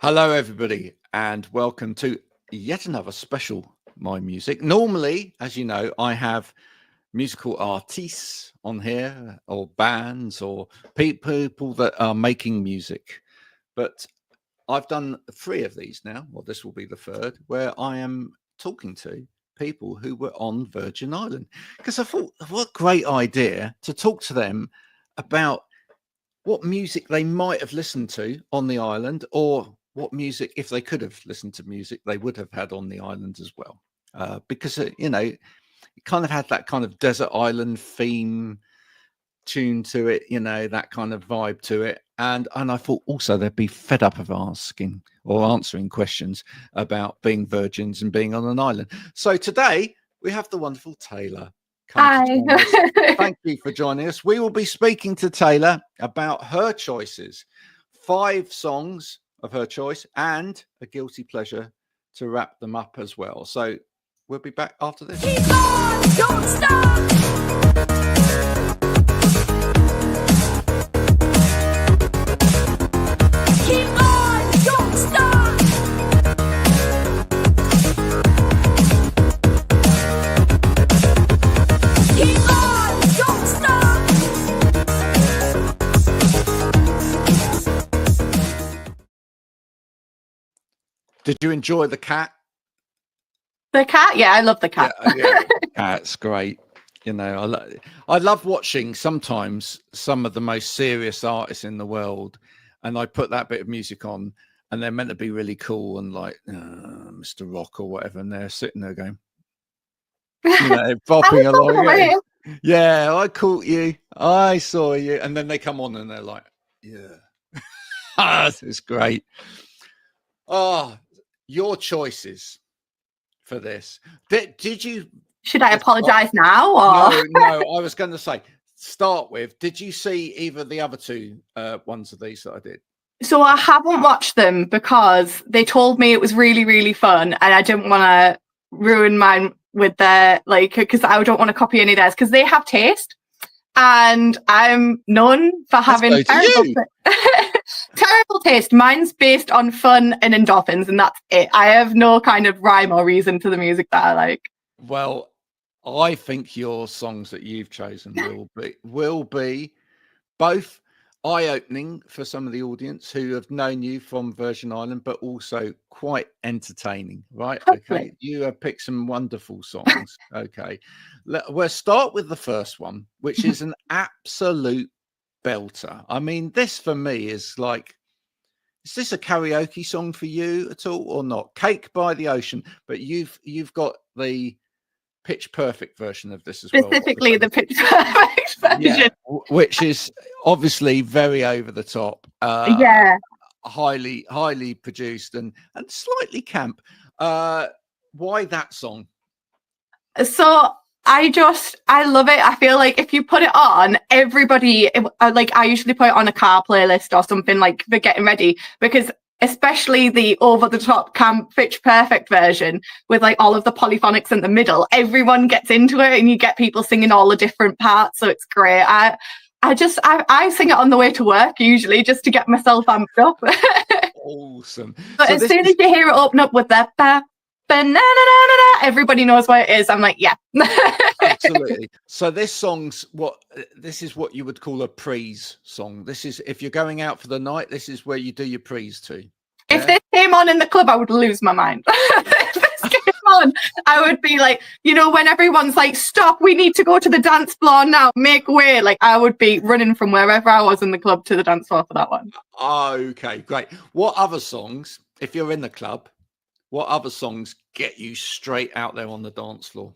Hello, everybody, and welcome to yet another special My Music. Normally, as you know, I have musical artists on here, or bands, or people that are making music. But I've done 3 of these now, well, this will be the 3rd, where I am talking to people who were on Virgin Island. Because I thought, what a great idea to talk to them about what music they might have listened to on the island, or what music, if they could have listened to music, they would have had on the island as well. Because, it kind of had that kind of desert island theme tune to it, that kind of vibe to it. And I thought also they'd be fed up of asking or answering questions about being virgins and being on an island. So today we have the wonderful Taylor. Hi. Thank you for joining us. We will be speaking to Taylor about her choices, 5 songs of her choice, and a guilty pleasure to wrap them up as well. So we'll be back after this. Keep on, don't stop. Keep on, don't stop. Keep on, don't stop. Did you enjoy the cat? The cat? Yeah, I love the cat. Yeah, cat's great. I love watching sometimes some of the most serious artists in the world, and I put that bit of music on, and they're meant to be really cool and like Mr. Rock or whatever, and they're sitting there going, bopping along. Yeah, I caught you. I saw you. And then they come on and they're like, yeah. It's great. Your choices for this. Did you... Should I apologize now? Or? No, I was going to say, start with, did you see either the other 2 ones of these that I did? So I haven't watched them because they told me it was really, really fun, and I didn't want to ruin mine with their, because I don't want to copy any of theirs, because they have taste, and I'm known for having terrible taste. Mine's based on fun and endorphins, and that's it. I have no kind of rhyme or reason to the music that I like. Well, I think your songs that you've chosen will be both eye-opening for some of the audience who have known you from Virgin Island, but also quite entertaining, right? Okay, you have picked some wonderful songs. Okay, we'll start with the first one, which is an absolute belter. I mean, this for me is like, is this a karaoke song for you at all or not? Cake by the Ocean, but you've got the Pitch Perfect version of this as well. Specifically the Pitch Perfect version. Yeah, which is obviously very over the top. Highly produced and slightly camp. Why that song? So I love it. I feel like if you put it on, everybody, I usually put it on a car playlist or something, like for getting ready, because especially the over-the-top camp Pitch Perfect version with like all of the polyphonics in the middle, everyone gets into it and you get people singing all the different parts, so it's great. I sing it on the way to work usually, just to get myself amped up. Awesome. But as soon as you hear it open up with the everybody knows what it is. I'm like, yeah. Absolutely. So this is what you would call a prees song. This is, if you're going out for the night, this is where you do your prees to. If this came on in the club, I would lose my mind. If this came on, I would be like, when everyone's like, stop, we need to go to the dance floor now, make way. Like, I would be running from wherever I was in the club to the dance floor for that one. Okay, great. What other songs, if you're in the club, what other songs get you straight out there on the dance floor?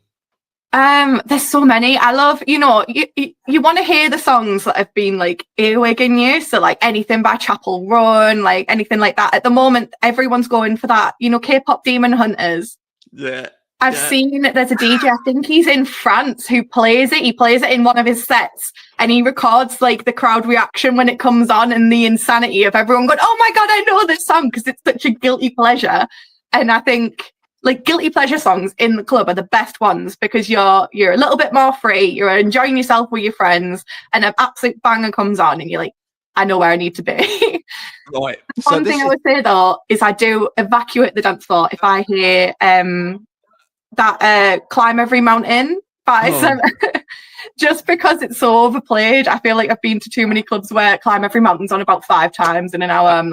There's so many. I love, you want to hear the songs that have been like earwigging you. So like anything by Chappell Roan, like anything like that. At the moment, everyone's going for that, K-pop Demon Hunters. Yeah. I've seen there's a DJ, I think he's in France, who plays it. He plays it in one of his sets, and he records like the crowd reaction when it comes on and the insanity of everyone going, oh my God, I know this song, because it's such a guilty pleasure. And I think like guilty pleasure songs in the club are the best ones, because you're a little bit more free, you're enjoying yourself with your friends, and an absolute banger comes on and you're like, I know where I need to be. Right. One thing I would say though is I do evacuate the dance floor if I hear that Climb Every Mountain by just because it's so overplayed. I feel like I've been to too many clubs where Climb Every Mountain's on about 5 times in an hour.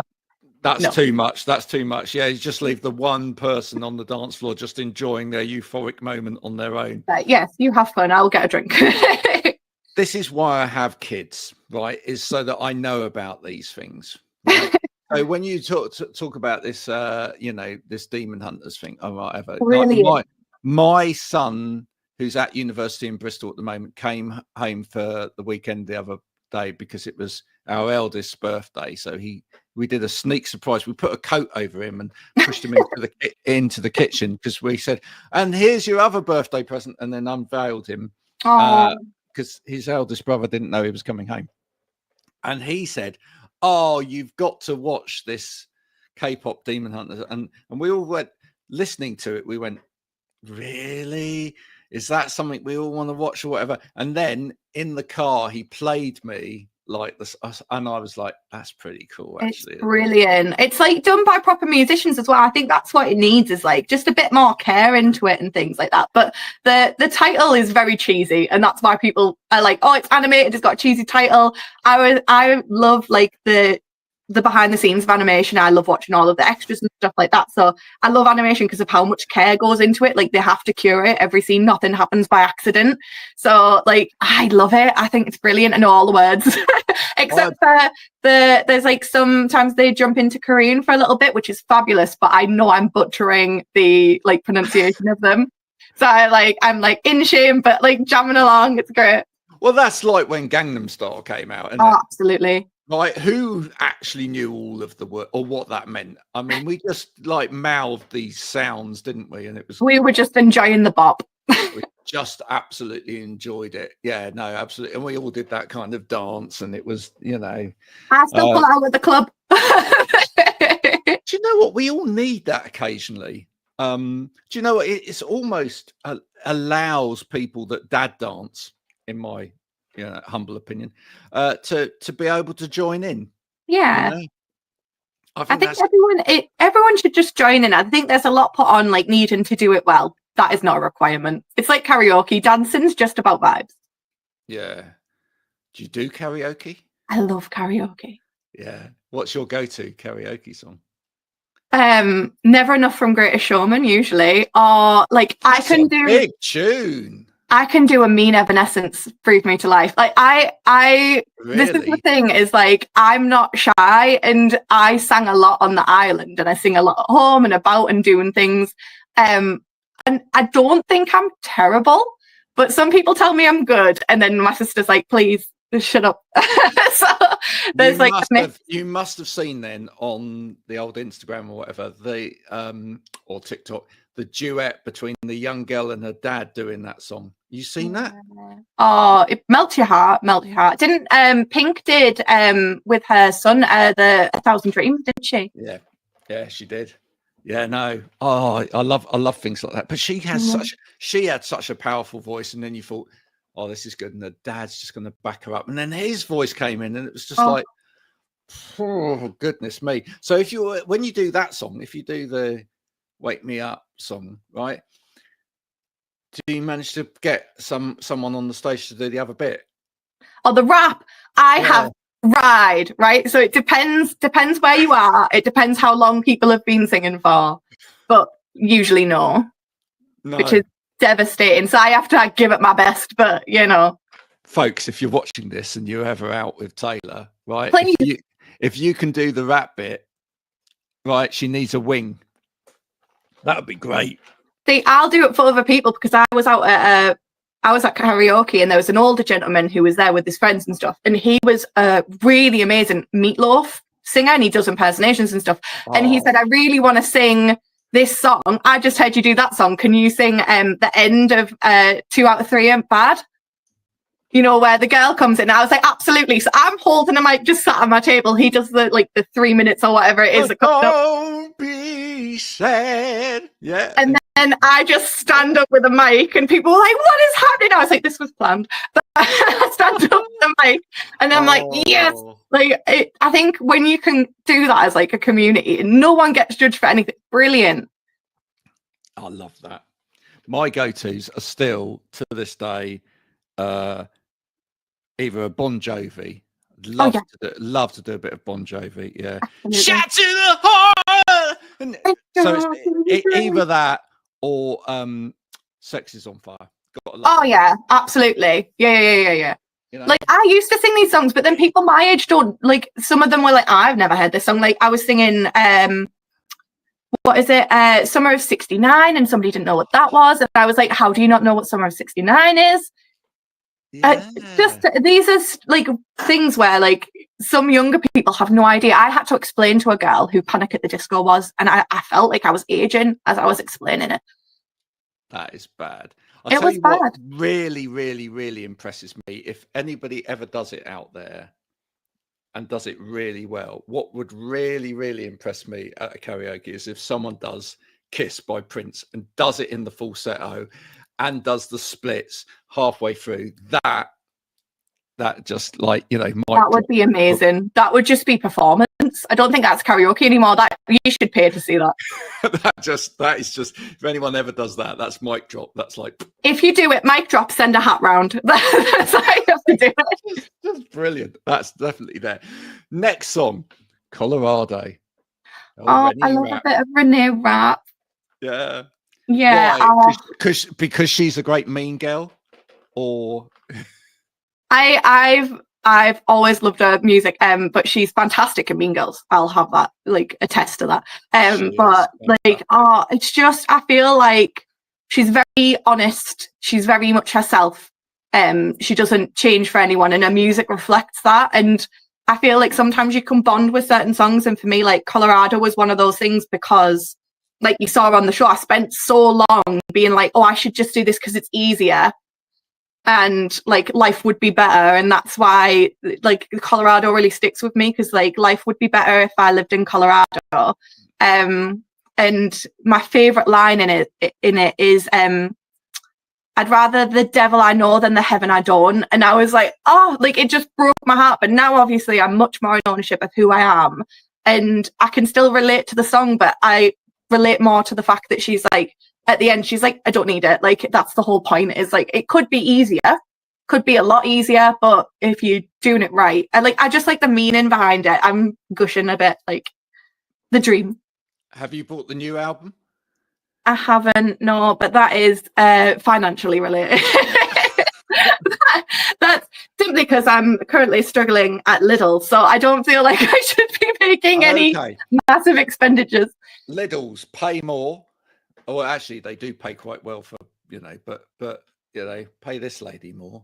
That's too much. That's too much. Yeah, you just leave the one person on the dance floor just enjoying their euphoric moment on their own. Yes, you have fun. I'll get a drink. This is why I have kids, right? Is so that I know about these things. Right? So when you talk about this, this demon hunters thing, or whatever. Really? Like my son, who's at university in Bristol at the moment, came home for the weekend the other day because it was our eldest's birthday. So we did a sneak surprise. We put a coat over him and pushed him into the kitchen because we said, "And here's your other birthday present," and then unveiled him because his eldest brother didn't know he was coming home. And he said, "Oh, you've got to watch this K-pop Demon Hunters." And we all went listening to it. We went, "Really? Is that something we all want to watch or whatever?" And then in the car, he played me like this, and I was like, "That's pretty cool, actually." It's brilliant. It's like done by proper musicians as well. I think that's what it needs, is like just a bit more care into it and things like that. But the title is very cheesy, and that's why people are like, "Oh, it's animated, it's got a cheesy title." I love like the behind the scenes of animation. I love watching all of the extras and stuff like that. So I love animation because of how much care goes into it. Like they have to curate every scene. Nothing happens by accident. So like I love it. I think it's brilliant. I know all the words except for there's like sometimes they jump into Korean for a little bit, which is fabulous, but I know I'm butchering the like pronunciation of them. So I'm like in shame, but like jamming along. It's great. Well, that's like when Gangnam Style came out. Oh, absolutely. Right, who actually knew all of the word or what that meant? I mean, we just like mouthed these sounds, didn't we? And we were just enjoying the bop. We just absolutely enjoyed it. Yeah, no, absolutely. And we all did that kind of dance, and it was, I still pull out with the club. Do you know what? We all need that occasionally. Do you know what? It's almost allows people that dad dance, in my humble opinion, to be able to join in. Yeah, I think everyone should just join in. I think there's a lot put on like needing to do it well. That is not a requirement. It's like karaoke. Dancing's just about vibes. Yeah. Do you do karaoke? I love karaoke. Yeah. What's your go-to karaoke song? Never Enough from Greatest Showman, usually, or like I can do big tune. I can do a mean Evanescence, Breathe Me to Life. Like I really? This is the thing, is like I'm not shy, and I sang a lot on the island, and I sing a lot at home and about and doing things. And I don't think I'm terrible, but some people tell me I'm good, and then my sister's like, "Please, just shut up." So there's you must have seen then on the old Instagram or whatever, or TikTok, the duet between the young girl and her dad doing that song. You seen that? Oh, it melts your heart. Didn't Pink did with her son the 1,000 Dreams, didn't she? Yeah, she did. Yeah, no. Oh, I love things like that. But she had such a powerful voice, and then you thought, "Oh, this is good," and the dad's just going to back her up, and then his voice came in, and it was just like, oh goodness me. So when you do that song, if you do the Wake Me Up song, right, do you manage to get someone on the stage to do the other bit? Oh, the rap, I have tried, right? So it depends where you are. It depends how long people have been singing for, but usually no. Which is devastating. So I have to give it my best, but folks, if you're watching this and you're ever out with Taylor, right, if you can do the rap bit, right, she needs a wing. That would be great. See, I'll do it for other people, because I was at karaoke, and there was an older gentleman who was there with his friends and stuff, and he was a really amazing Meatloaf singer, and he does impersonations and stuff. And he said, "I really want to sing this song. I just heard you do that song. Can you sing the end of 2 out of 3 ain't bad? Where the girl comes in." I was like, absolutely. So I'm holding a mic just sat at my table. He does the 3 minutes or whatever it is. Don't be said. Yeah. And then I just stand up with a mic and people were like, what is happening? I was like, this was planned. But I stand up with the mic and I'm like, yes. Like, I think when you can do that as like a community and no one gets judged for anything, brilliant. I love that. My go-tos are still to this day either a Bon Jovi. Love to do a bit of Bon Jovi. Yeah. Absolutely. Shout to the heart. And so it's either that or Sex is on Fire. Oh yeah, absolutely. Yeah. You know? Like I used to sing these songs, but then people my age don't like. Some of them were like, I've never heard this song. Like I was singing, what is it? Summer of '69, and somebody didn't know what that was, and I was like, how do you not know what Summer of '69 is? Yeah. Just these are like things where like some younger people have no idea. I had to explain to a girl who Panic at the Disco was, and I felt like I was aging as I was explaining it. That is bad. It was bad. What really, really, really impresses me, if anybody ever does it out there and does it really well, what would really, really impress me at a karaoke is if someone does Kiss by Prince and does it in the falsetto and does the splits halfway through. That just like, you know, that would be amazing. That would just be performance. I don't think that's karaoke anymore. That you should pay to see that. that is just, if anyone ever does that, that's mic drop. That's like, if you do it, mic drop, send a hat round. That's how you have to do it. That's brilliant. That's definitely there. Next song, Colorado. I love a bit of Renée Rapp. Yeah. Yeah. Because she's a great mean girl, or I've always loved her music, but she's fantastic in Mean Girls. I'll have that, like, attest to that. But like, it's just, I feel like she's very honest. She's very much herself. She doesn't change for anyone, and her music reflects that. And I feel like sometimes you can bond with certain songs. And for me, like Colorado was one of those things because, like you saw on the show, I spent so long being like, oh, I should just do this because it's easier. And like life would be better, and that's why like Colorado really sticks with me, because like life would be better if I lived in Colorado. And my favorite line in it is I'd rather the devil I know than the heaven I don't. And I was like, oh, like it just broke my heart. But now obviously I'm much more in ownership of who I am, and I can still relate to the song, but I relate more to the fact that she's like, at the end, she's like, I don't need it. Like, that's the whole point, is like, it could be easier, could be a lot easier, but if you're doing it right, I just like the meaning behind it. I'm gushing a bit, like the dream. Have you bought the new album? I haven't, no, but that is financially related. That's simply because I'm currently struggling at Lidl, so I don't feel like I should be making any massive expenditures. Lidl's pay more. Oh, actually, they do pay quite well for, you know, but you know, pay this lady more,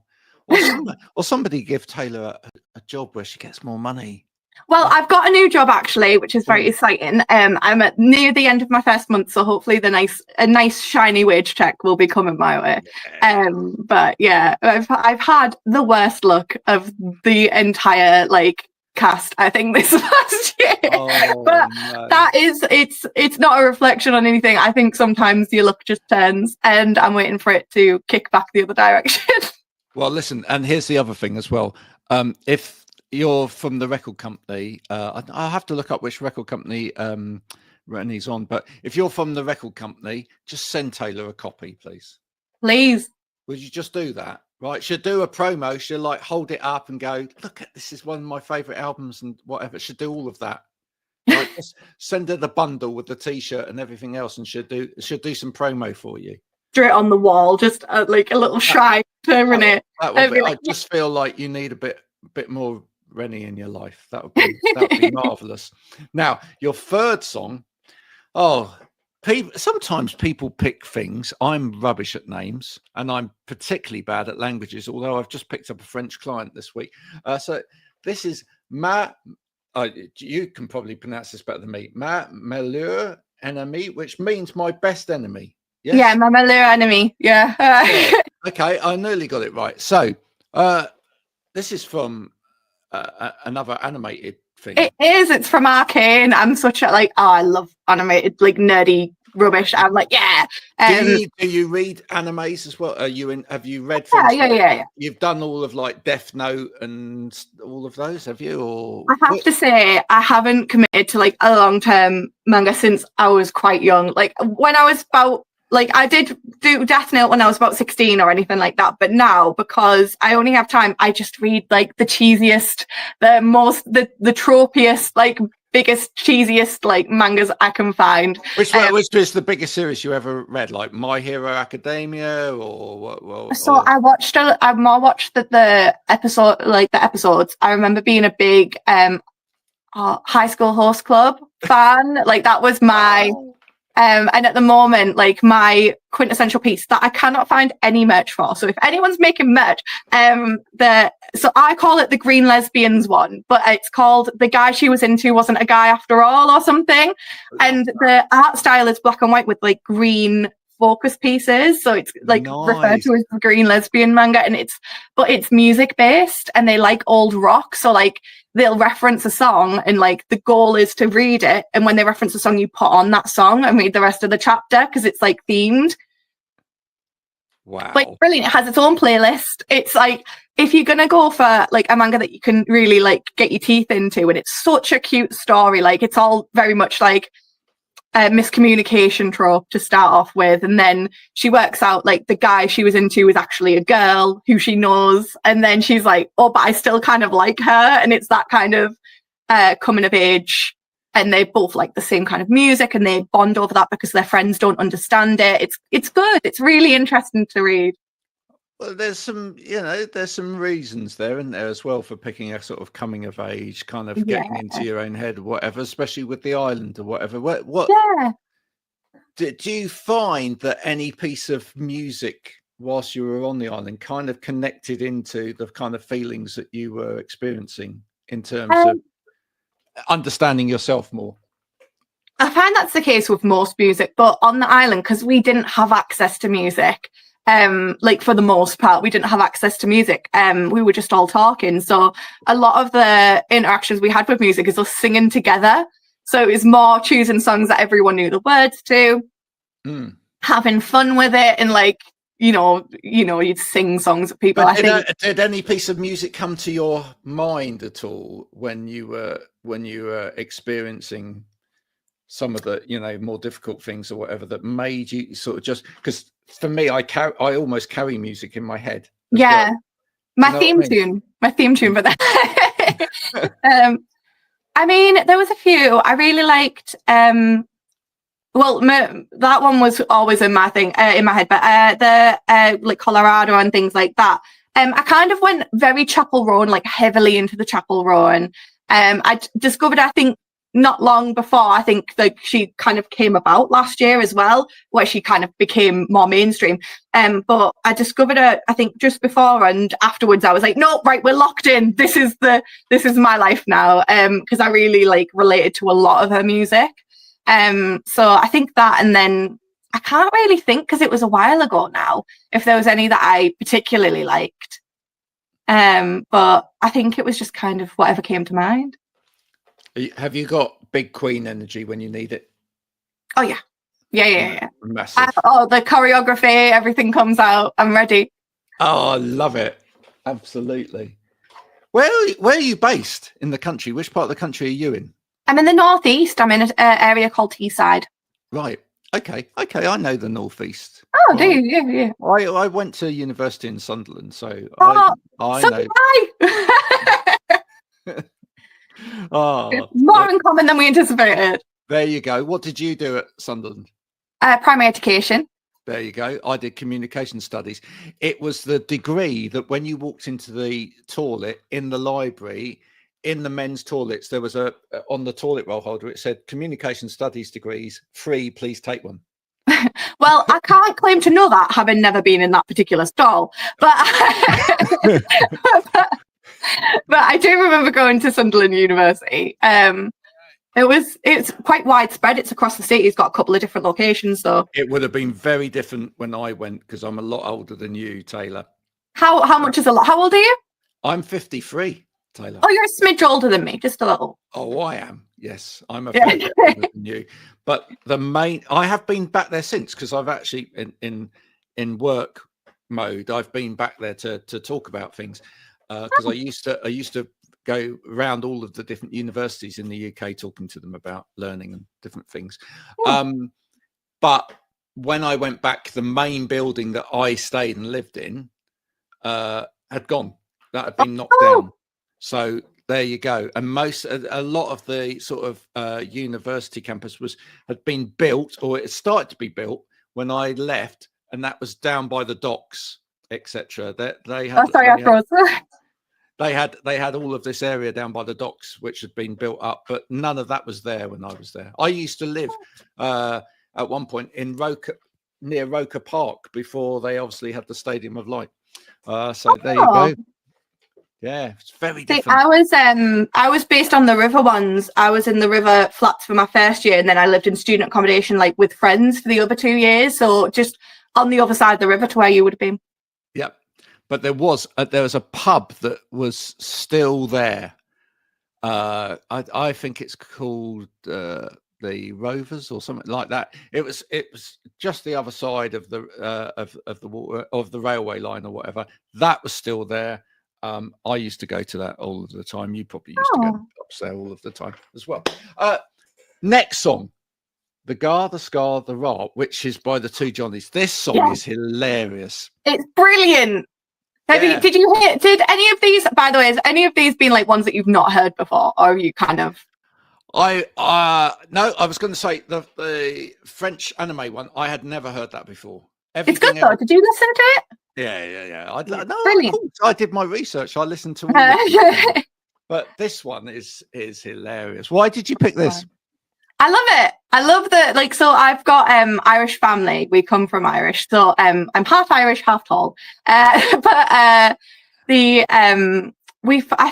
or somebody give Taylor a job where she gets more money. Well, I've got a new job actually, which is very exciting. I'm at near the end of my first month, so hopefully a nice shiny wage check will be coming my way. Yeah. But yeah, I've had the worst luck of the entire like cast, I think, this last year. But no. That is, it's not a reflection on anything. I think sometimes your luck just turns, and I'm waiting for it to kick back the other direction. Well, listen, and here's the other thing as well. If you're from the record company, I'll have to look up which record company Renée's on, but if you're from the record company, just send Taylor a copy, please. Please. Would you just do that? Right, she'll do a promo. She'll like hold it up and go, look at this is one of my favorite albums and whatever. She'll do all of that. Right, just send her the bundle with the t-shirt and everything else, and she'll do some promo for you. Straight on the wall, just like a little shrine to Renée. I just feel like you need a bit more Renée in your life. That would be marvelous. Now, your third song. Sometimes people pick things. I'm rubbish at names, and I'm particularly bad at languages, although I've just picked up a French client this week. So this is you can probably pronounce this better than me. Ma meilleur ennemi, which means my best enemy. Yes? Yeah, ma meilleur ennemi. Yeah. Yeah. Okay, I nearly got it right. So this is from another animated thing. It is. It's from Arcane. I'm such a I love animated, like nerdy rubbish. I'm like, yeah. Do you read animes as well? Have you read things? Yeah. You've done all of like Death Note and all of those, have you? Or I have to say, I haven't committed to like a long-term manga since I was quite young. Like when I was about I did do Death Note when I was about 16 or anything like that. But now, because I only have time, I just read like the cheesiest, the tropiest, like biggest, cheesiest like mangas I can find. Which was the biggest series you ever read? Like My Hero Academia or what? So I watched the episode, like the episodes. I remember being a big High School Host Club fan. Like that was my and at the moment, like my quintessential piece that I cannot find any merch for. So if anyone's making merch, so I call it the Green Lesbians one, but it's called The Guy She Was Into Wasn't a Guy After All or something. And the art style is black and white with like green focus pieces. So it's like referred to as the Green Lesbian manga, and it's music based, and they like old rock. So like they'll reference a song, and like the goal is to read it, and when they reference a song, you put on that song and read the rest of the chapter because it's like themed. Wow. Like brilliant. It has its own playlist. It's like if you're gonna go for like a manga that you can really like get your teeth into, and it's such a cute story, like it's all very much like a miscommunication trope to start off with, and then she works out like the guy she was into is actually a girl who she knows, and then she's like, oh, but I still kind of like her, and it's that kind of coming of age, and they both like the same kind of music, and they bond over that because their friends don't understand it. It's good. It's really interesting to read. Well, there's some reasons there, isn't there, as well, for picking a sort of coming of age, kind of getting into your own head or whatever, especially with the island or whatever. What did you find that any piece of music whilst you were on the island kind of connected into the kind of feelings that you were experiencing in terms of understanding yourself more? I find that's the case with most music, but on the island, because we didn't have access to music, like for the most part, we didn't have access to music. We were just all talking. So a lot of the interactions we had with music is us singing together. So it was more choosing songs that everyone knew the words to, having fun with it, and like, you'd sing songs at people. But did any piece of music come to your mind at all when you were experiencing some of the more difficult things or whatever that made you sort of just, because for me, I almost carry music in my head. Yeah, well. my theme tune for that. I mean, there was a few I really liked. That one was always in my head, but the like Colorado and things like that. I kind of went very Chappell Roan, like heavily into the Chappell Roan. I discovered, I think, not long before, I think like she kind of came about last year as well, where she kind of became more mainstream. But I discovered her, I think, just before, and afterwards I was like, no, right, we're locked in. This is my life now. Because I really like related to a lot of her music. So I think that, and then I can't really think, because it was a while ago now, if there was any that I particularly liked. But I think it was just kind of whatever came to mind. Have you got big Queen energy when you need it? Oh yeah. Massive. The choreography, everything comes out. I'm ready. Oh, I love it. Absolutely. Where are you based in the country? Which part of the country are you in? I'm in the northeast. I'm in an area called Teesside. Right. Okay. I know the northeast. Oh, do you? Yeah. I went to university in Sunderland, so I so know. More in common than we anticipated. There you go. What did you do at Sunderland? Primary education. There you go. I did communication studies. It was the degree that when you walked into the toilet in the library, in the men's toilets, there was on the toilet roll holder, it said communication studies degrees, free, please take one. Well, I can't claim to know that, having never been in that particular stall, but but I do remember going to Sunderland University. It's quite widespread. It's across the city. It's got a couple of different locations, though. It would have been very different when I went, because I'm a lot older than you, Taylor. How much is a lot? How old are you? I'm 53. Taylor? Oh, you're a smidge older than me, just a little. Oh, I am. Yes, I'm a fair bit older than you. But I have been back there since, because I've actually in work mode, I've been back there to talk about things, because I used to go around all of the different universities in the UK talking to them about learning and different things. But when I went back, the main building that I stayed and lived in had gone. That had been knocked down. So there you go. And a lot of the sort of university campus had been built, or it started to be built when I left, and that was down by the docks, etc. They had. They had all of this area down by the docks, which had been built up, but none of that was there when I was there. I used to live at one point in near Roker Park before they obviously had the Stadium of Light. So there you go. Yeah, it's very different. I was based on the river ones. I was in the river flats for my first year, and then I lived in student accommodation, like with friends, for the other 2 years. So just on the other side of the river to where you would have been. Yep. But there was a pub that was still there. I think it's called the Rovers or something like that. It was just the other side of the railway line or whatever. That was still there. I used to go to that all of the time. You probably used to go to pubs there all of the time as well. Next song, The Gar, the Scar, the Ra, which is by the Two Johnnies. This song is hilarious. It's brilliant. Did you hear? Did any of these? By the way, has any of these been like ones that you've not heard before, or are you kind of? No, I was going to say the French anime one. I had never heard that before. It's good though. Did you listen to it? Yeah. Brilliant. I did my research. I listened to all of it. But this one is hilarious. Why did you pick this? I love it. I love that. So I've got Irish family. We come from Irish. So I'm half Irish, half tall. I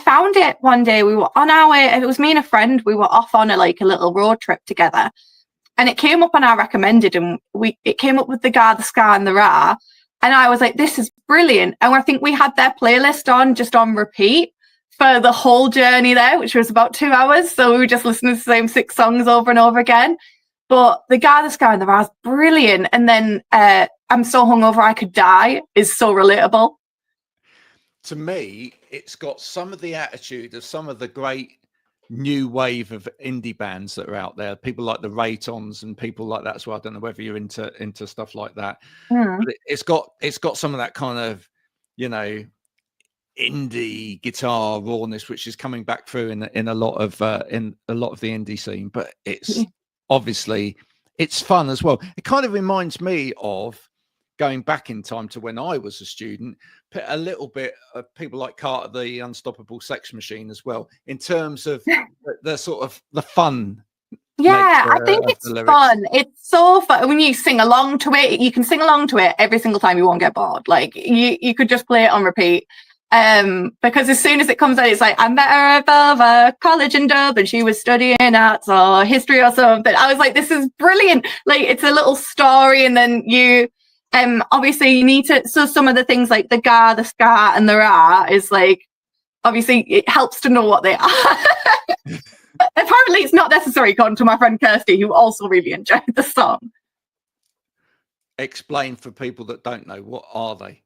found it one day. We were on our way. It was me and a friend. We were off on a little road trip together, and it came up on our recommended, and it came up with the Gar, the Scar, and the Ra. And I was like, this is brilliant. And I think we had their playlist on repeat for the whole journey there, which was about 2 hours. So we were just listening to the same 6 songs over and over again. But the Gar, the Scar, and the Ra is brilliant. And then I'm So Hungover I Could Die is so relatable. To me, it's got some of the attitude of some of the great new wave of indie bands that are out there. People like the Raytons and people like that. So I don't know whether you're into stuff like that. But it's got some of that kind of, indie guitar rawness, which is coming back through in a lot of the indie scene. But it's obviously it's fun as well. It kind of reminds me of going back in time to when I was a student, a little bit of people like Carter, the Unstoppable Sex Machine as well, in terms of the sort of the fun. Yeah, I think it's fun. It's so fun when you sing along to it. You can sing along to it every single time. You won't get bored. Like you could just play it on repeat. Because as soon as it comes out, it's like, I met her at Belvoir College in Dublin. She was studying arts or history or something. I was like, this is brilliant. Like, it's a little story, and then you obviously you need to, so some of the things like the Gar, the Scar, and the Ra is like, obviously it helps to know what they are. Apparently it's not necessary, according to my friend Kirsty, who also really enjoyed the song. Explain for people that don't know, what are they?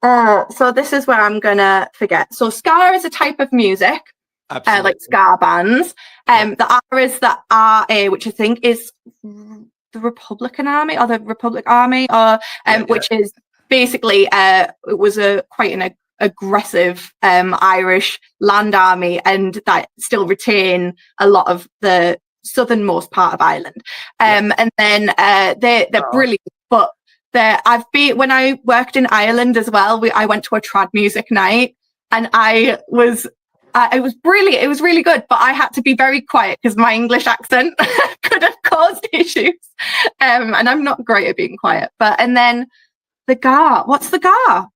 So this is where I'm gonna forget. So Ska is a type of music, like ska bands. The R is the RA, which I think is the Republican Army or the Republic Army, or which is basically it was quite an aggressive Irish land army, and that still retain a lot of the southernmost part of Ireland. And then they're brilliant, but when I worked in Ireland as well, I went to a trad music night, and it was brilliant. It was really good, but I had to be very quiet because my English accent could have caused issues. And I'm not great at being quiet. And then the Gar. What's the Gar?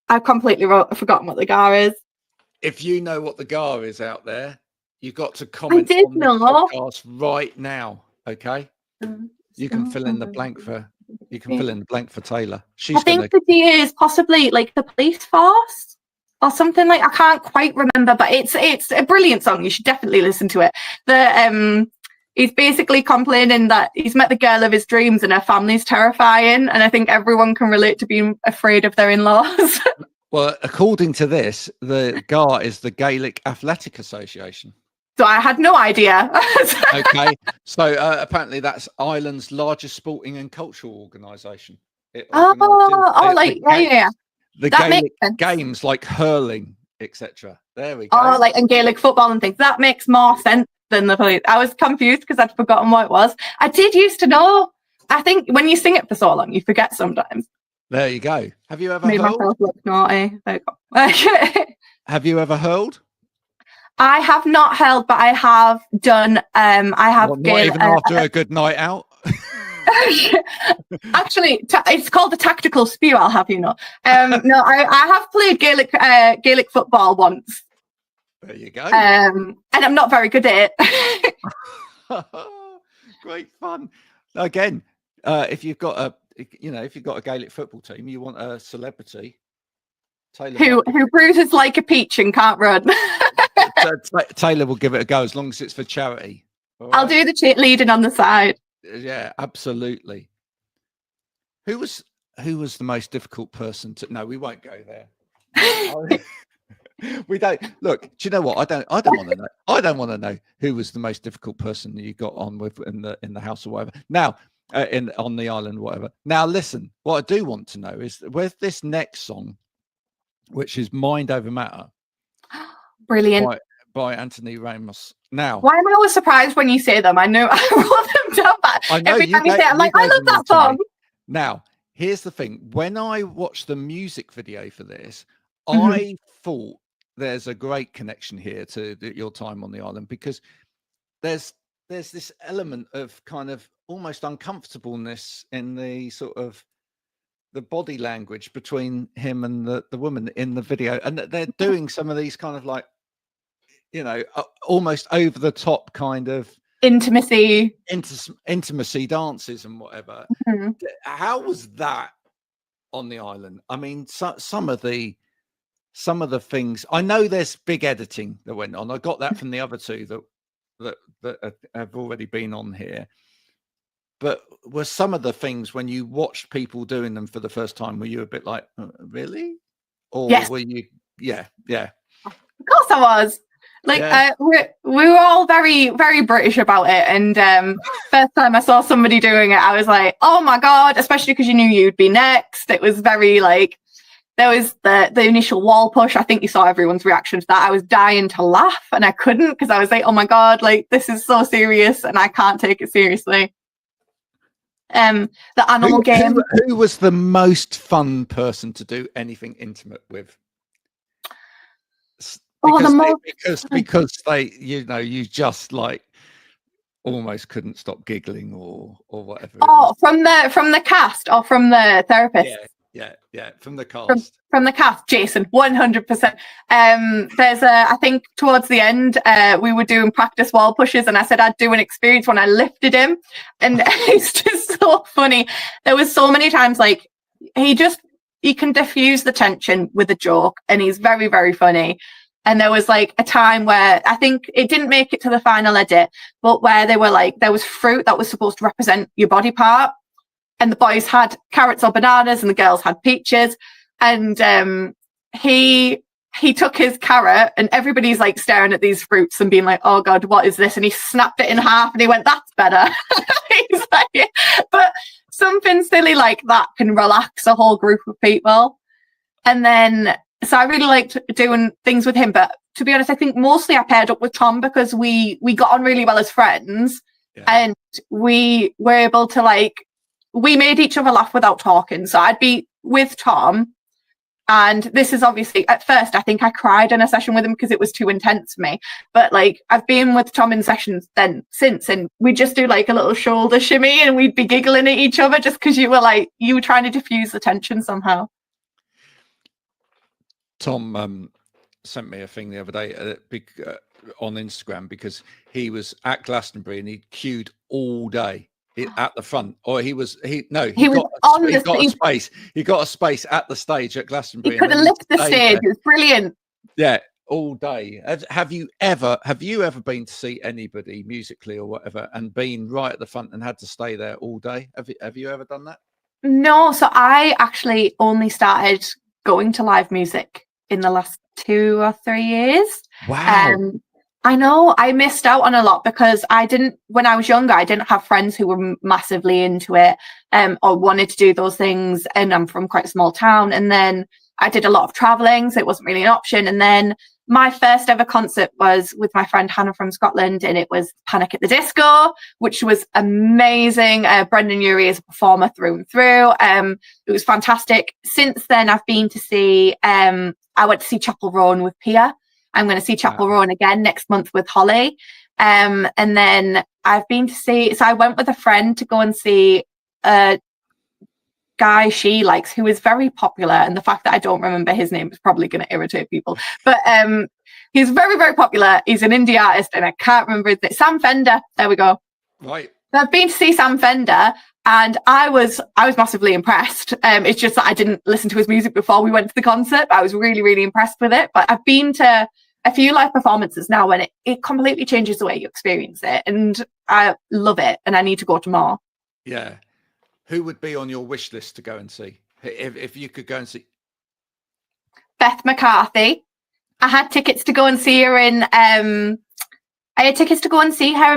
I've completely forgotten what the Gar is. If you know what the Gar is out there, you've got to comment on the podcast right now. Okay. You can fill in the blank for Taylor. I think the D is possibly like the police force. or something like, I can't quite remember, but it's a brilliant song. You should definitely listen to it. He's basically complaining that he's met the girl of his dreams and her family's terrifying, and I think everyone can relate to being afraid of their in-laws. Well, according to this, the GAR is the Gaelic Athletic Association. So I had no idea. Okay, so apparently that's Ireland's largest sporting and cultural organisation. Yeah. The That Gaelic makes sense. games like hurling, etc. There we go. Oh, like, and Gaelic football and things. That makes more sense than the police. I was confused because I'd forgotten what it was. I did used to know. I think when you sing it for so long, you forget sometimes. There you go. Have you ever Made hurled? myself look naughty. There you go. Have you ever hurled? I have not held, but I have done. I have. Not even after a good night out. Actually, it's called the tactical spew. I'll have you know. No, I have played Gaelic football once. There you go. And I'm not very good at it. Great fun. Again, if you've got a Gaelic football team, you want a celebrity. Who bruises like a peach and can't run. Taylor will give it a go as long as it's for charity. Right? I'll do the cheerleading on the side. Yeah, absolutely. Who was the most difficult person to? No, we won't go there. We don't look. Do you know what? I don't want to know. I don't want to know who was the most difficult person that you got on with in the house or whatever. Now, on the island, or whatever. Now, listen. What I do want to know is with this next song, which is "Mind Over Matter." Brilliant. By Anthony Ramos. Now, why am I always surprised when you say them? I know I wrote them down, but every time you say it, I'm like, I love that song. Now, here's the thing. When I watched the music video for this, Mm-hmm. I thought there's a great connection here to your time on the island, because there's this element of kind of almost uncomfortableness in the sort of the body language between him and the woman in the video, and they're doing some of these kind of like, almost over the top kind of intimacy dances and whatever. Mm-hmm. How was that on the island? I mean, some of the things, I know there's big editing that went on. I got that from the other two that have already been on here. But were some of the things, when you watched people doing them for the first time, were you a bit like, really? Or yes. were you? Yeah. Of course I was. Like, we were all very, very British about it. And first time I saw somebody doing it, I was like, oh my God, especially because you knew you'd be next. It was very like, there was the initial wall push. I think you saw everyone's reaction to that. I was dying to laugh and I couldn't, because I was like, oh my God, like, this is so serious and I can't take it seriously. The animal game. Who was the most fun person to do anything intimate with? Because they, you just like almost couldn't stop giggling or whatever. Oh, from the cast or from the therapist? Yeah, from the cast. From the cast, Jason, 100%. There's I think towards the end, we were doing practice wall pushes, and I said I'd do an experience when I lifted him, and it's just so funny. There was so many times like he can diffuse the tension with a joke, and he's very, very funny. And there was like a time where I think it didn't make it to the final edit, but where they were like, there was fruit that was supposed to represent your body part. And the boys had carrots or bananas and the girls had peaches. And he took his carrot, and everybody's like staring at these fruits and being like, oh God, what is this? And he snapped it in half and he went, that's better. He's like, but something silly like that can relax a whole group of people. And then, so I really liked doing things with him. But to be honest, I think mostly I paired up with Tom because we got on really well as friends. Yeah. And we were able to like, we made each other laugh without talking. So I'd be with Tom, and this is obviously, at first I think I cried in a session with him because it was too intense for me, but like I've been with Tom in sessions since, and we just do like a little shoulder shimmy and we'd be giggling at each other just because you were trying to diffuse the tension somehow. Tom sent me a thing the other day on Instagram, because he was at Glastonbury and he queued all day. at the front, or he was he was on the stage. He got a space at the stage at Glastonbury. He could have lifted the stage. It was brilliant. Yeah, all day. Have you ever been to see anybody musically or whatever and been right at the front and had to stay there all day? Have you ever done that? No, so I actually only started going to live music in the last 2 or 3 years. Wow. I know I missed out on a lot because when I was younger, I didn't have friends who were massively into it or wanted to do those things. And I'm from quite a small town. And then I did a lot of traveling, so it wasn't really an option. And then my first ever concert was with my friend Hannah from Scotland, and it was Panic at the Disco, which was amazing. Brendan Urie is a performer through and through. It was fantastic. Since then, I've been to see, I went to see Chappell Roan with Pia. I'm going to see Chappell Roan again next month with Holly. And then I've been to see, so I went with a friend to go and see a guy she likes who is very popular. And the fact that I don't remember his name is probably going to irritate people. But he's very, very popular. He's an indie artist and I can't remember his name. Sam Fender. There we go. Right. So I've been to see Sam Fender and I was massively impressed. It's just that I didn't listen to his music before we went to the concert. I was really, really impressed with it. But I've been to a few live performances now and it completely changes the way you experience it. And I love it and I need to go to more. Yeah. Who would be on your wish list to go and see? If you could go and see? Beth McCarthy. I had tickets to go and see her in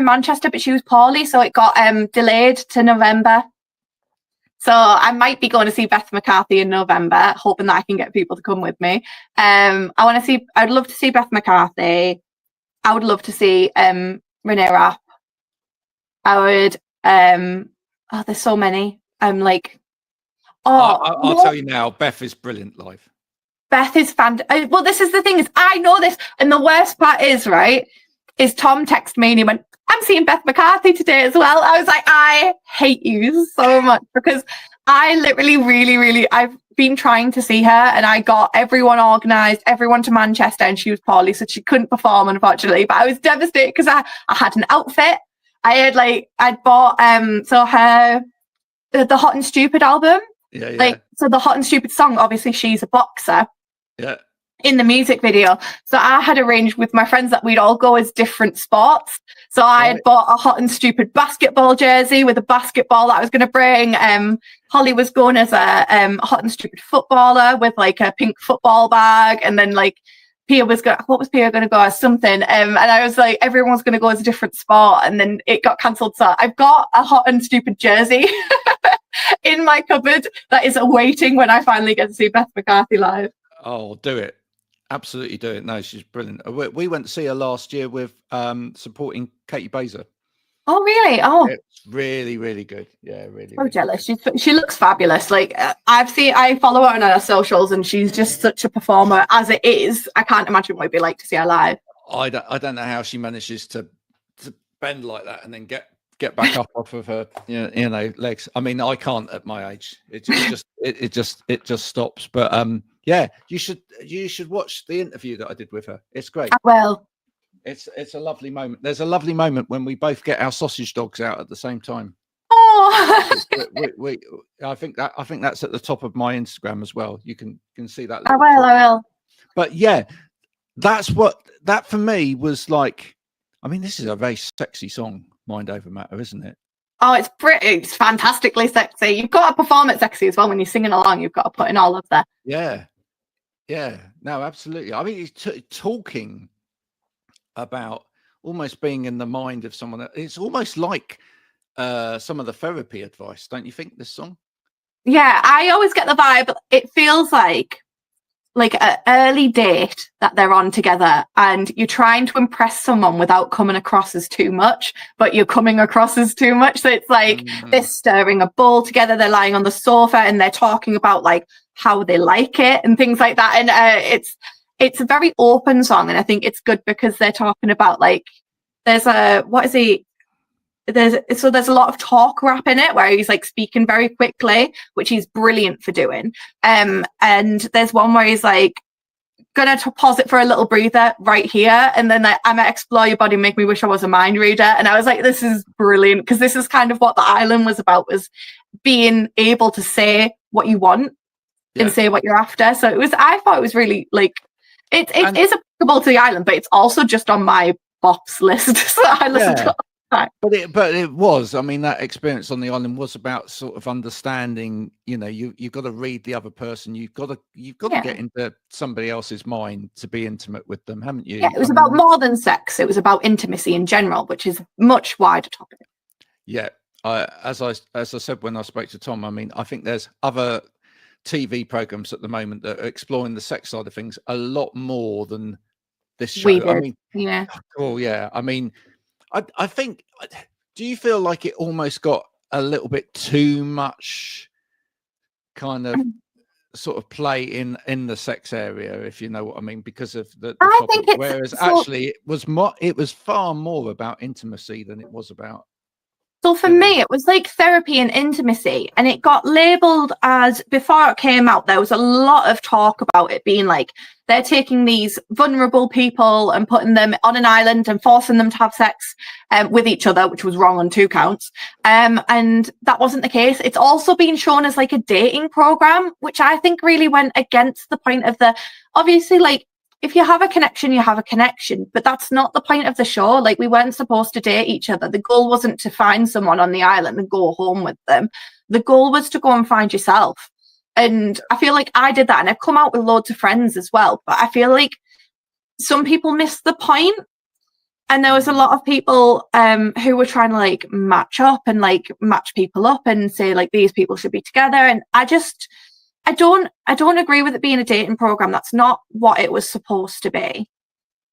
Manchester, but she was poorly, so it got delayed to November. So I might be going to see Beth McCarthy in November, hoping that I can get people to come with me. I'd love to see Beth McCarthy. I would love to see Renée Rapp. I would there's so many. I'll tell you now, Beth is brilliant live. Beth is fantastic. Well, this is the thing, is I know this, and the worst part is, right, is Tom texted me and he went, I'm seeing Beth McCarthy today as well. I was like, I hate you so much because I literally really, I've been trying to see her and I got everyone organised, everyone to Manchester, and she was poorly, so she couldn't perform, unfortunately. But I was devastated because I had an outfit. I'd bought the Hot and Stupid album. Yeah. So the Hot and Stupid song, obviously she's a boxer. Yeah. In the music video. So I had arranged with my friends that we'd all go as different sports. So I had bought a Hot and Stupid basketball jersey with a basketball that I was going to bring. Holly was going as a Hot and Stupid footballer with like a pink football bag. And then like Pia was going to go as something? And I was like, everyone's going to go as a different sport. And then it got cancelled. So I've got a Hot and Stupid jersey in my cupboard that is awaiting when I finally get to see Beth McCarthy live. Oh, do it. Absolutely do it. No, she's brilliant. We went to see her last year with supporting Katie Baser. Oh, really? Oh, it's really, really good. Yeah, really. So jealous. Good. She looks fabulous. Like I follow her on her socials, and she's just such a performer as it is. I can't imagine what it'd be like to see her live. I don't know how she manages to bend like that and then get back up off of her legs. I mean, I can't at my age. It just stops. But yeah, you should watch the interview that I did with her. It's great. I will. It's a lovely moment. There's a lovely moment when we both get our sausage dogs out at the same time. Oh, I think that's at the top of my Instagram as well. You can see that. I will. But yeah, that for me was like. I mean, this is a very sexy song, Mind Over Matter, isn't it? Oh, it's pretty. It's fantastically sexy. You've got to perform it sexy as well when you're singing along. You've got to put in all of that. Yeah. No, absolutely. I mean, he's talking about almost being in the mind of someone. It's almost like some of the therapy advice, don't you think, this song? Yeah, I always get the vibe. It feels like an early date that they're on together, and you're trying to impress someone without coming across as too much, but you're coming across as too much. So it's like they're stirring a bowl together, they're lying on the sofa, and they're talking about like how they like it and things like that. And it's a very open song, and I think it's good because they're talking about like there's a lot of talk rap in it where he's like speaking very quickly, which he's brilliant for doing. And there's one where he's like gonna pause it for a little breather right here, and then I'm gonna explore your body, make me wish I was a mind reader. And I was like, this is brilliant, because this is kind of what the island was about, was being able to say what you want and say what you're after. So I thought it was really like it is applicable to the island, but it's also just on my bops list. So I listened to it. But it was, I mean, that experience on the island was about sort of understanding, you know, you've got to read the other person. You've got to get into somebody else's mind to be intimate with them, haven't you? Yeah, it was about more than sex. It was about intimacy in general, which is a much wider topic. Yeah. As I said when I spoke to Tom, I mean, I think there's other TV programs at the moment that are exploring the sex side of things a lot more than this show. We did. I mean, yeah. Oh yeah. I mean, I think, do you feel like it almost got a little bit too much kind of sort of play in the sex area, if you know what I mean, because of the topic, whereas actually it was far more about intimacy than it was about. So for me, it was like therapy and intimacy, and it got labelled as, before it came out, there was a lot of talk about it being like they're taking these vulnerable people and putting them on an island and forcing them to have sex with each other, which was wrong on 2 counts. And that wasn't the case. It's also been shown as like a dating program, which I think really went against the point of obviously, like, if you have a connection, you have a connection, but that's not the point of the show. Like, we weren't supposed to date each other. The goal wasn't to find someone on the island and go home with them. The goal was to go and find yourself. And I feel like I did that, and I've come out with loads of friends as well. But I feel like some people missed the point. And there was a lot of people who were trying to like match up and like match people up and say like these people should be together. And I don't agree with it being a dating program. That's not what it was supposed to be.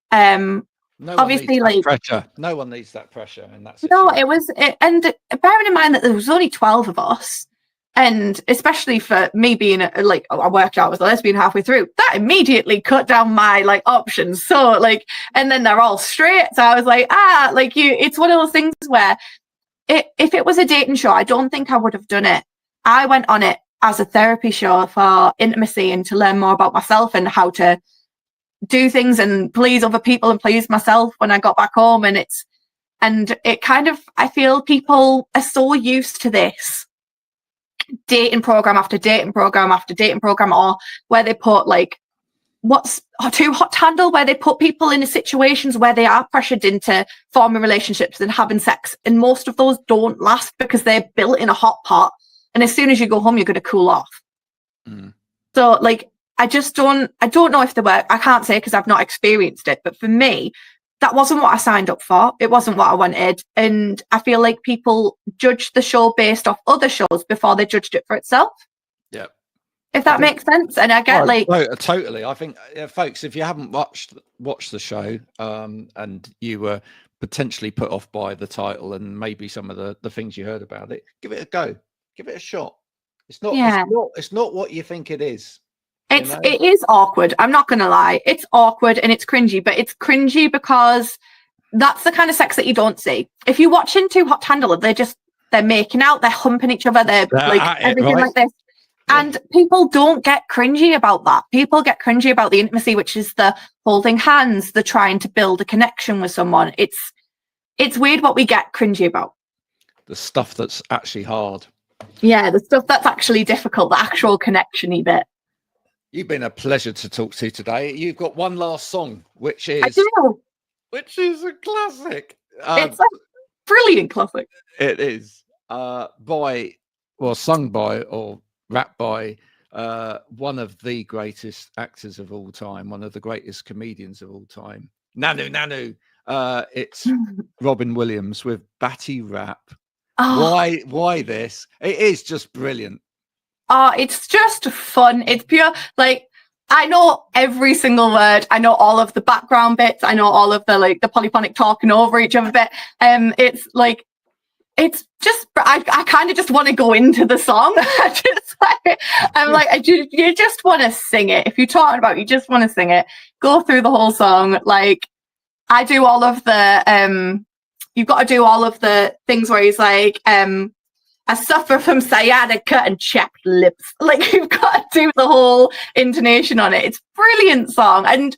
Obviously, like pressure. No one needs that pressure, and that's no. It was, and bearing in mind that there was only 12 of us, and especially for me being like, I worked out as a lesbian halfway through, that immediately cut down my like options. So like, and then they're all straight. So I was like, it's one of those things where if it was a dating show, I don't think I would have done it. I went on it as a therapy show for intimacy and to learn more about myself and how to do things and please other people and please myself when I got back home. And it kind of, I feel people are so used to this dating program after dating program after dating program, or where they put like, what's too hot to handle, where they put people in situations where they are pressured into forming relationships and having sex. And most of those don't last because they're built in a hot pot. And as soon as you go home, you're going to cool off. So like, I don't know if they work. I can't say because I've not experienced it. But for me, that wasn't what I signed up for. It wasn't what I wanted. And I feel like people judged the show based off other shows before they judged it for itself. Yeah. If that makes sense. And I get totally. I think, folks, if you haven't watched the show and you were potentially put off by the title and maybe some of the things you heard about it, give it a go. Give it a shot. It's not what you think it is. It is awkward. I'm not going to lie. It's awkward and it's cringy, but it's cringy because that's the kind of sex that you don't see. If you're watching Too Hot to Handle, they're making out, they're humping each other, they're like everything like this. Yeah. And people don't get cringy about that. People get cringy about the intimacy, which is the holding hands, the trying to build a connection with someone. It's weird what we get cringy about. The stuff that's actually hard. Yeah, the stuff that's actually difficult, the actual connection-y bit. You've been a pleasure to talk to today. You've got one last song, which is a classic. It's a brilliant classic. It is sung by or rapped by one of the greatest actors of all time, one of the greatest comedians of all time, Nanu. It's Robin Williams with Batty Rap. Oh. Why this? It is just brilliant. Oh, it's just fun. It's pure, like, I know every single word. I know all of the background bits. I know all of the polyphonic talking over each other bit. It's like, it's just, I kind of just want to go into the song. You just want to sing it. If you're talking about, you just want to sing it. Go through the whole song. Like, I do all of the, you've got to do all of the things where he's like, I suffer from sciatica and chapped lips. Like, you've got to do the whole intonation on it. It's a brilliant song. And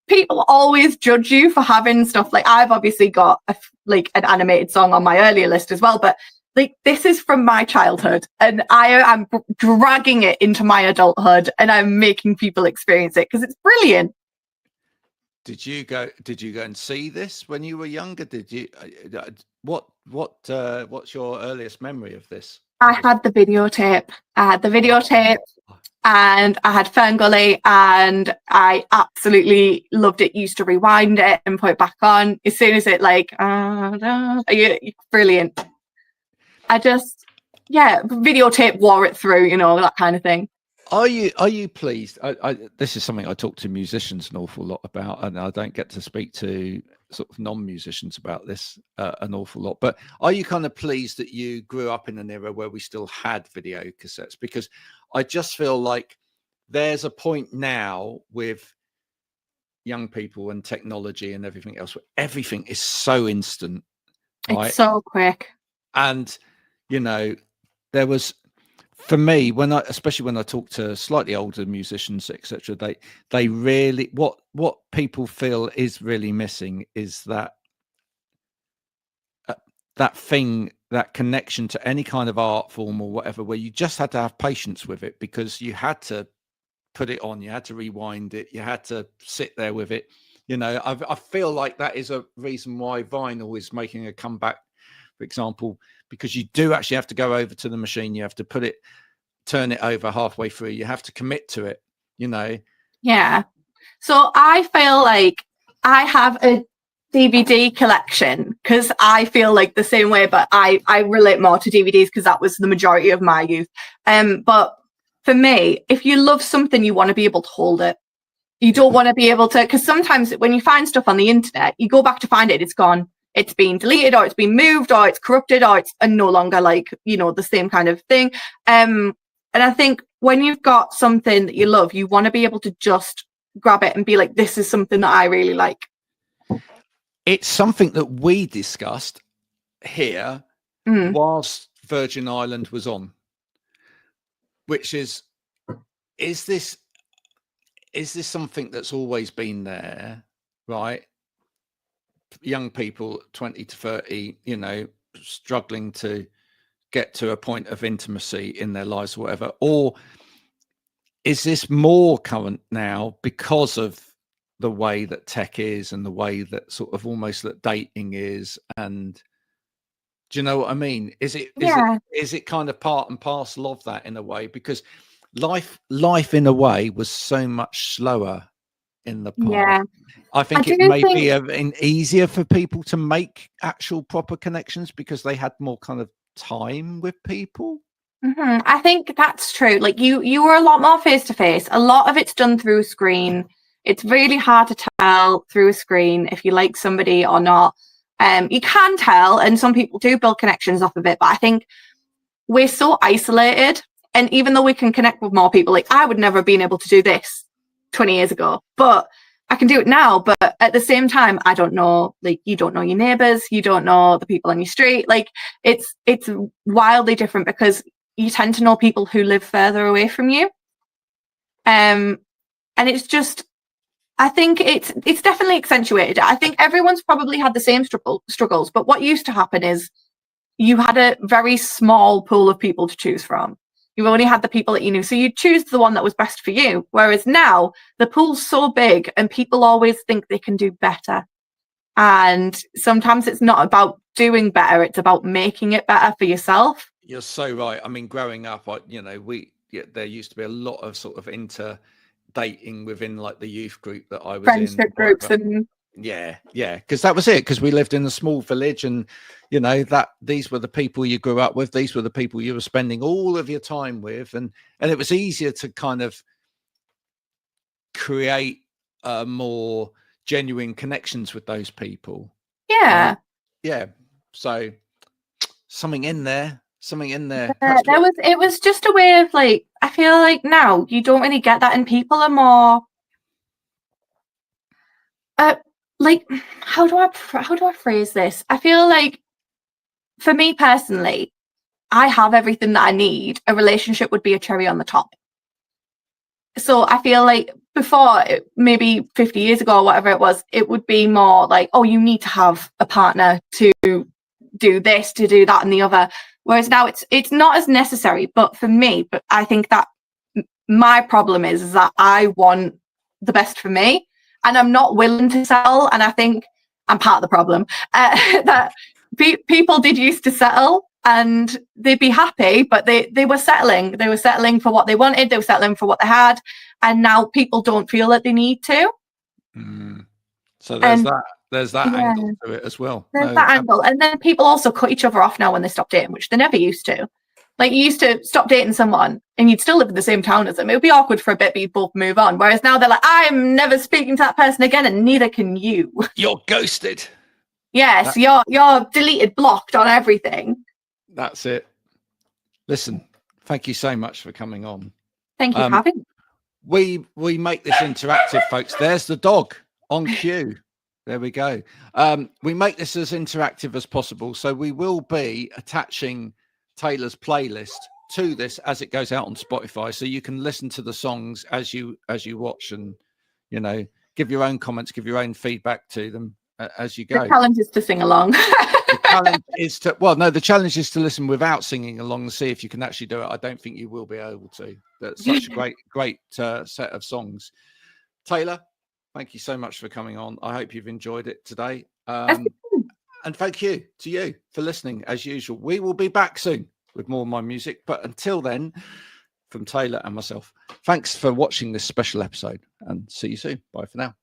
people always judge you for having stuff. Like, I've obviously got an animated song on my earlier list as well, but like, this is from my childhood, and I am dragging it into my adulthood, and I'm making people experience it because it's brilliant. Did you go and see this when you were younger? Did you? What's your earliest memory of this? I had the videotape. And I had Ferngully, and I absolutely loved it. Used to rewind it and put it back on as soon as it brilliant. Videotape wore it through, that kind of thing. Are you pleased? This is something I talk to musicians an awful lot about, and I don't get to speak to sort of non-musicians about this an awful lot. But are you kind of pleased that you grew up in an era where we still had video cassettes? Because I just feel like there's a point now with young people and technology and everything else where everything is so instant, right? It's so quick. And there was, for me, especially when I talk to slightly older musicians, etc., they really, what people feel is really missing is that that connection to any kind of art form or whatever, where you just had to have patience with it, because you had to put it on, you had to rewind it, you had to sit there with it. I feel like that is a reason why vinyl is making a comeback, for example, because you do actually have to go over to the machine, you have to turn it over halfway through, you have to commit to it. Yeah. So I feel like I have a DVD collection because I feel like the same way, but I relate more to DVDs because that was the majority of my youth. But for me, if you love something, you want to be able to hold it. You don't want to be able to, because sometimes when you find stuff on the internet, you go back to find it, it's gone. It's been deleted, or it's been moved, or it's corrupted, or it's no longer the same kind of thing. And I think when you've got something that you love, you want to be able to just grab it and be like, this is something that I really like. It's something that we discussed here whilst Virgin Island was on, which is this something that's always been there, right? Young people 20 to 30, struggling to get to a point of intimacy in their lives or whatever, or is this more current now because of the way that tech is and the way that sort of almost that dating is? And do you know what I mean? Is it kind of part and parcel of that in a way? Because life in a way was so much slower in the past. Yeah. I think it may be easier for people to make actual proper connections because they had more kind of time with people. I think that's true. Like you were a lot more face to face. A lot of it's done through a screen. It's really hard to tell through a screen if you like somebody or not. You can tell, and some people do build connections off of it, but I think we're so isolated. And even though we can connect with more people, like I would never have been able to do this 20 years ago, but I can do it now. But at the same time, I don't know, like you don't know your neighbors, you don't know the people on your street. Like it's wildly different because you tend to know people who live further away from you. And it's just, I think it's definitely accentuated. I think everyone's probably had the same struggles, but what used to happen is you had a very small pool of people to choose from. You only had the people that you knew. So you choose the one that was best for you. Whereas now the pool's so big and people always think they can do better. And sometimes it's not about doing better. It's about making it better for yourself. You're so right. I mean, growing up, there used to be a lot of sort of dating within like the youth group that I was in. Friendship groups and yeah, because that was it. Because we lived in a small village, and that these were the people you grew up with. These were the people you were spending all of your time with, and it was easier to kind of create more genuine connections with those people. Yeah. Yeah. So something in there. It was just a way of like, I feel like now you don't really get that, and people are more like, how do I phrase this? I feel like for me personally, I have everything that I need, a relationship would be a cherry on the top. So I feel like before, maybe 50 years ago or whatever it was, it would be more like, oh, you need to have a partner to do this, to do that and the other. Whereas now it's not as necessary. But for me, but I think that my problem is that I want the best for me, and I'm not willing to settle. And I think I'm part of the problem, that people did used to settle and they'd be happy, but they were settling. They were settling for what they wanted. They were settling for what they had. And now people don't feel that they need to. So there's that angle to it as well. There's that angle. And then people also cut each other off now when they stop dating, which they never used to. Like, you used to stop dating someone and you'd still live in the same town as them. It would be awkward for a bit, but you'd both move on. Whereas now they're like, I'm never speaking to that person again, and neither can you. You're ghosted. Yes, you're deleted, blocked on everything. That's it. Listen, thank you so much for coming on. Thank you for having me. We make this interactive, folks. There's the dog on cue. There we go. We make this as interactive as possible. So we will be attaching Taylor's playlist to this as it goes out on Spotify, so you can listen to the songs as you watch, and give your own comments, give your own feedback to them as you go. The challenge is to sing along. The challenge is the challenge is to listen without singing along and see if you can actually do it. I don't think you will be able to. That's such a great set of songs. Taylor, thank you so much for coming on. I hope you've enjoyed it today. And thank you to you for listening. As usual, we will be back soon with more of my music. But until then, from Taylor and myself, thanks for watching this special episode, and see you soon. Bye for now.